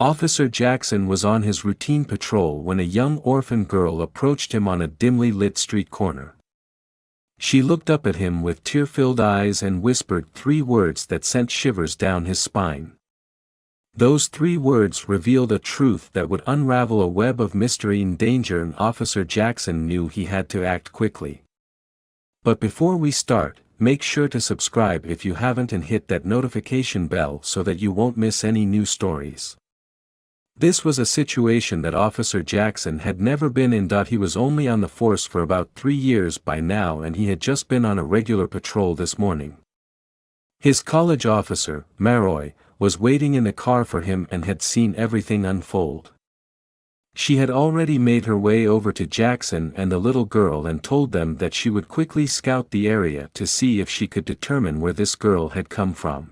Officer Jackson was on his routine patrol when a young orphan girl approached him on a dimly lit street corner. She looked up at him with tear-filled eyes and whispered 3 words that sent shivers down his spine. Those 3 words revealed a truth that would unravel a web of mystery and danger, and Officer Jackson knew he had to act quickly. But before we start, make sure to subscribe if you haven't and hit that notification bell so that you won't miss any new stories. This was a situation that Officer Jackson had never been in. He was only on the force for about 3 years by now, and he had just been on a regular patrol this morning. His college officer, Maroy, was waiting in the car for him and had seen everything unfold. She had already made her way over to Jackson and the little girl and told them that she would quickly scout the area to see if she could determine where this girl had come from.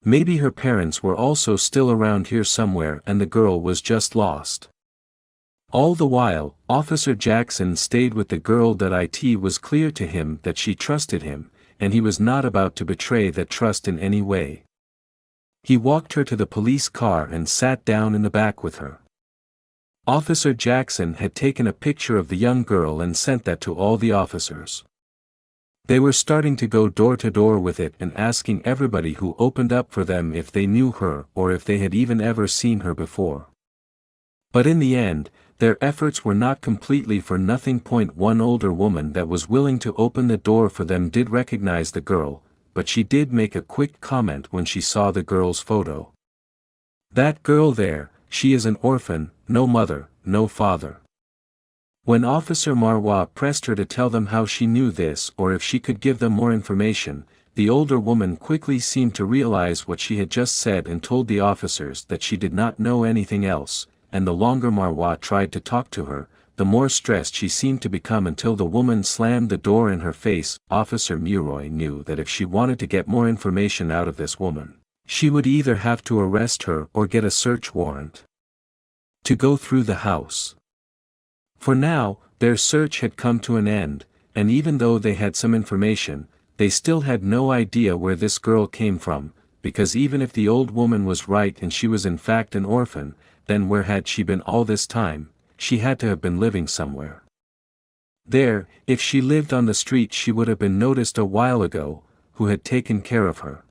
Maybe her parents were also still around here somewhere and the girl was just lost. All the while, Officer Jackson stayed with the girl. It was clear to him that she trusted him, and he was not about to betray that trust in any way. He walked her to the police car and sat down in the back with her. Officer Jackson had taken a picture of the young girl and sent that to all the officers. They were starting to go door to door with it and asking everybody who opened up for them if they knew her or if they had even ever seen her before. But in the end, their efforts were not completely for nothing. One older woman that was willing to open the door for them did recognize the girl, but she did make a quick comment when she saw the girl's photo. "That girl there, she is an orphan, no mother, no father." When Officer Marwa pressed her to tell them how she knew this or if she could give them more information, the older woman quickly seemed to realize what she had just said and told the officers that she did not know anything else, and the longer Marwa tried to talk to her, the more stressed she seemed to become until the woman slammed the door in her face. Officer Muroy knew that if she wanted to get more information out of this woman, she would either have to arrest her or get a search warrant to go through the house. For now, their search had come to an end, and even though they had some information, they still had no idea where this girl came from, because even if the old woman was right and she was in fact an orphan, then where had she been all this time? She had to have been living somewhere. There, if she lived on the street, she would have been noticed a while ago. Who had taken care of her?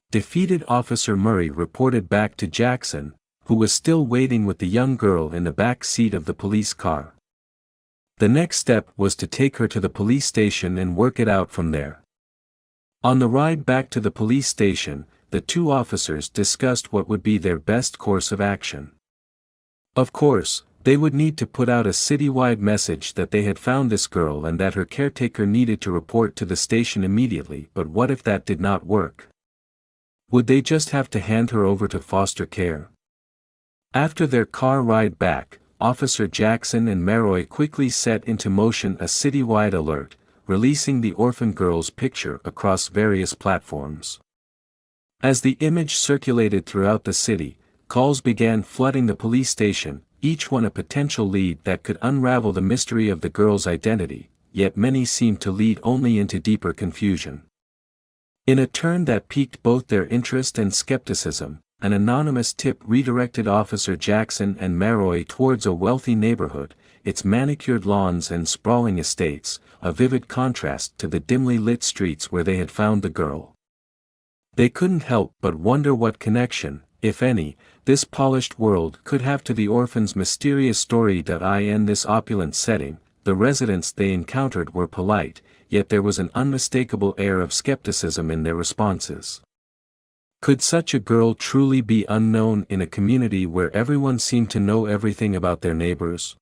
Defeated Officer Murray reported back to Jackson, who was still waiting with the young girl in the back seat of the police car. The next step was to take her to the police station and work it out from there. On the ride back to the police station, the 2 officers discussed what would be their best course of action. Of course, they would need to put out a citywide message that they had found this girl and that her caretaker needed to report to the station immediately. But what if that did not work? Would they just have to hand her over to foster care? After their car ride back, Officer Jackson and Maroy quickly set into motion a citywide alert, releasing the orphan girl's picture across various platforms. As the image circulated throughout the city, calls began flooding the police station, each one a potential lead that could unravel the mystery of the girl's identity, yet many seemed to lead only into deeper confusion. In a turn that piqued both their interest and skepticism, an anonymous tip redirected Officer Jackson and Maroy towards a wealthy neighborhood, its manicured lawns and sprawling estates, a vivid contrast to the dimly lit streets where they had found the girl. They couldn't help but wonder what connection, if any, this polished world could have to the orphan's mysterious story. In this opulent setting, the residents they encountered were polite, yet there was an unmistakable air of skepticism in their responses. Could such a girl truly be unknown in a community where everyone seemed to know everything about their neighbors?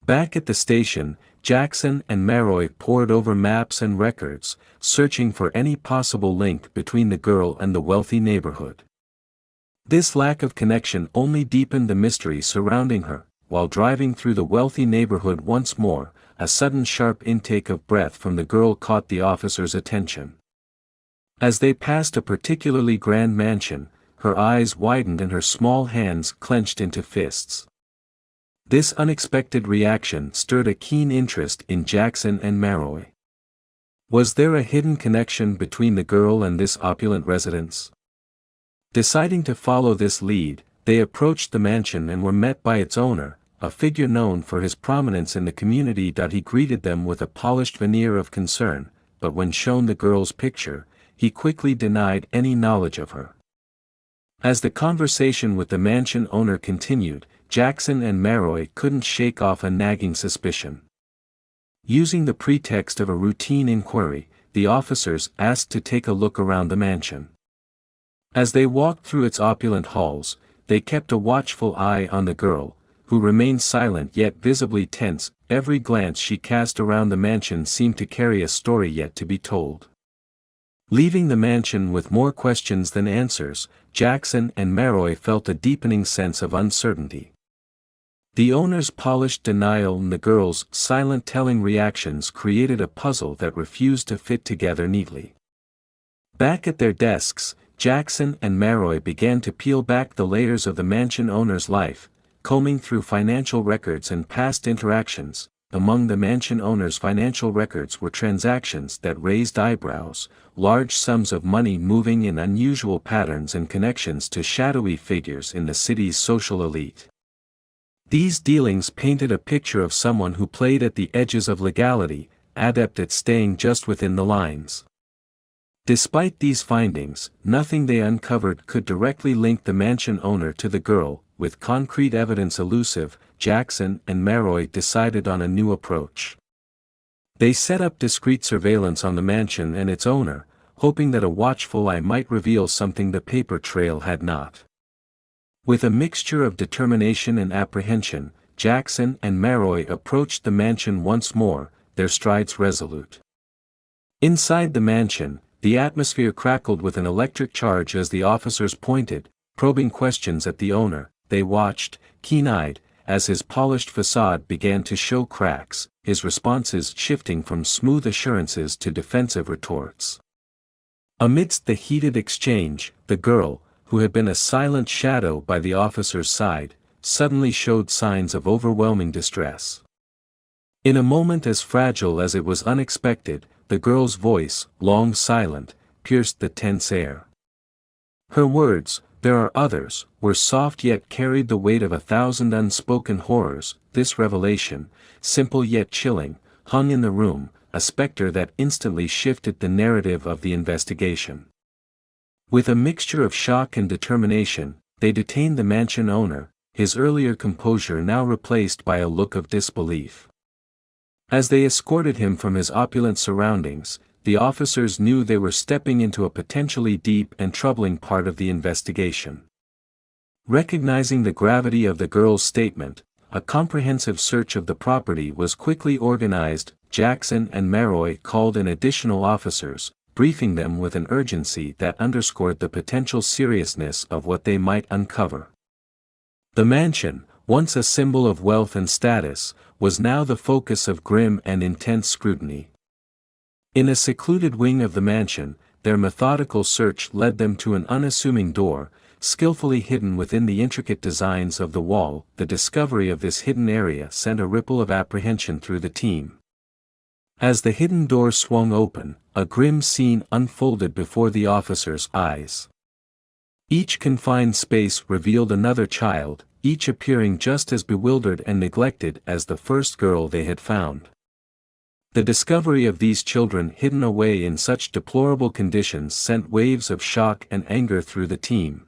Back at the station, Jackson and Maroy pored over maps and records, searching for any possible link between the girl and the wealthy neighborhood. This lack of connection only deepened the mystery surrounding her. While driving through the wealthy neighborhood once more, a sudden sharp intake of breath from the girl caught the officer's attention. As they passed a particularly grand mansion, her eyes widened and her small hands clenched into fists. This unexpected reaction stirred a keen interest in Jackson and Maroy. Was there a hidden connection between the girl and this opulent residence? Deciding to follow this lead, they approached the mansion and were met by its owner, a figure known for his prominence in the community. He greeted them with a polished veneer of concern, but when shown the girl's picture, he quickly denied any knowledge of her. As the conversation with the mansion owner continued, Jackson and Maroy couldn't shake off a nagging suspicion. Using the pretext of a routine inquiry, the officers asked to take a look around the mansion. As they walked through its opulent halls, they kept a watchful eye on the girl, who remained silent yet visibly tense. Every glance she cast around the mansion seemed to carry a story yet to be told. Leaving the mansion with more questions than answers, Jackson and Maroy felt a deepening sense of uncertainty. The owner's polished denial and the girl's silent telling reactions created a puzzle that refused to fit together neatly. Back at their desks, Jackson and Maroy began to peel back the layers of the mansion owner's life, combing through financial records and past interactions. Among the mansion owner's financial records were transactions that raised eyebrows, large sums of money moving in unusual patterns and connections to shadowy figures in the city's social elite. These dealings painted a picture of someone who played at the edges of legality, adept at staying just within the lines. Despite these findings, nothing they uncovered could directly link the mansion owner to the girl. With concrete evidence elusive, Jackson and Maroy decided on a new approach. They set up discreet surveillance on the mansion and its owner, hoping that a watchful eye might reveal something the paper trail had not. With a mixture of determination and apprehension, Jackson and Maroy approached the mansion once more, their strides resolute. Inside the mansion, the atmosphere crackled with an electric charge as the officers pointed, probing questions at the owner. They watched, keen-eyed, as his polished facade began to show cracks, his responses shifting from smooth assurances to defensive retorts. Amidst the heated exchange, the girl, who had been a silent shadow by the officer's side, suddenly showed signs of overwhelming distress. In a moment as fragile as it was unexpected, the girl's voice, long silent, pierced the tense air. Her words, "There are others," were soft yet carried the weight of 1,000 unspoken horrors. This revelation, simple yet chilling, hung in the room, a specter that instantly shifted the narrative of the investigation. With a mixture of shock and determination, they detained the mansion owner, his earlier composure now replaced by a look of disbelief. As they escorted him from his opulent surroundings, the officers knew they were stepping into a potentially deep and troubling part of the investigation. Recognizing the gravity of the girl's statement, a comprehensive search of the property was quickly organized. Jackson and Maroy called in additional officers, briefing them with an urgency that underscored the potential seriousness of what they might uncover. The mansion, once a symbol of wealth and status, was now the focus of grim and intense scrutiny. In a secluded wing of the mansion, their methodical search led them to an unassuming door, skillfully hidden within the intricate designs of the wall. The discovery of this hidden area sent a ripple of apprehension through the team. As the hidden door swung open, a grim scene unfolded before the officers' eyes. Each confined space revealed another child, each appearing just as bewildered and neglected as the first girl they had found. The discovery of these children hidden away in such deplorable conditions sent waves of shock and anger through the team.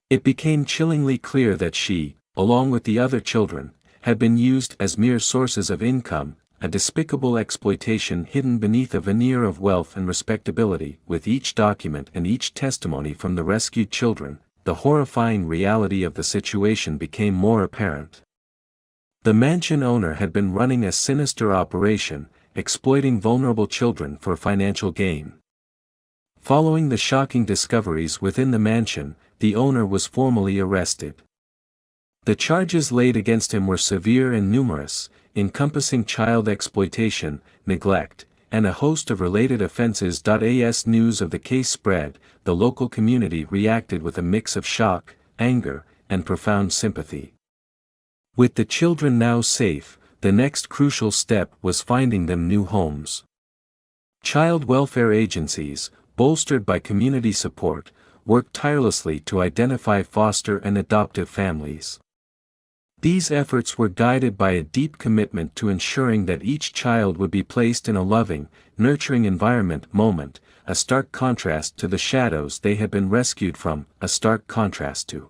It became chillingly clear that she, along with the other children, had been used as mere sources of income, a despicable exploitation hidden beneath a veneer of wealth and respectability. With each document and each testimony from the rescued children, the horrifying reality of the situation became more apparent. The mansion owner had been running a sinister operation, exploiting vulnerable children for financial gain. Following the shocking discoveries within the mansion, the owner was formally arrested. The charges laid against him were severe and numerous, encompassing child exploitation, neglect, and a host of related offenses. As news of the case spread, the local community reacted with a mix of shock, anger, and profound sympathy. With the children now safe, the next crucial step was finding them new homes. Child welfare agencies, bolstered by community support, worked tirelessly to identify foster and adoptive families. These efforts were guided by a deep commitment to ensuring that each child would be placed in a loving, nurturing environment. A stark contrast to the shadows they had been rescued from, a stark contrast to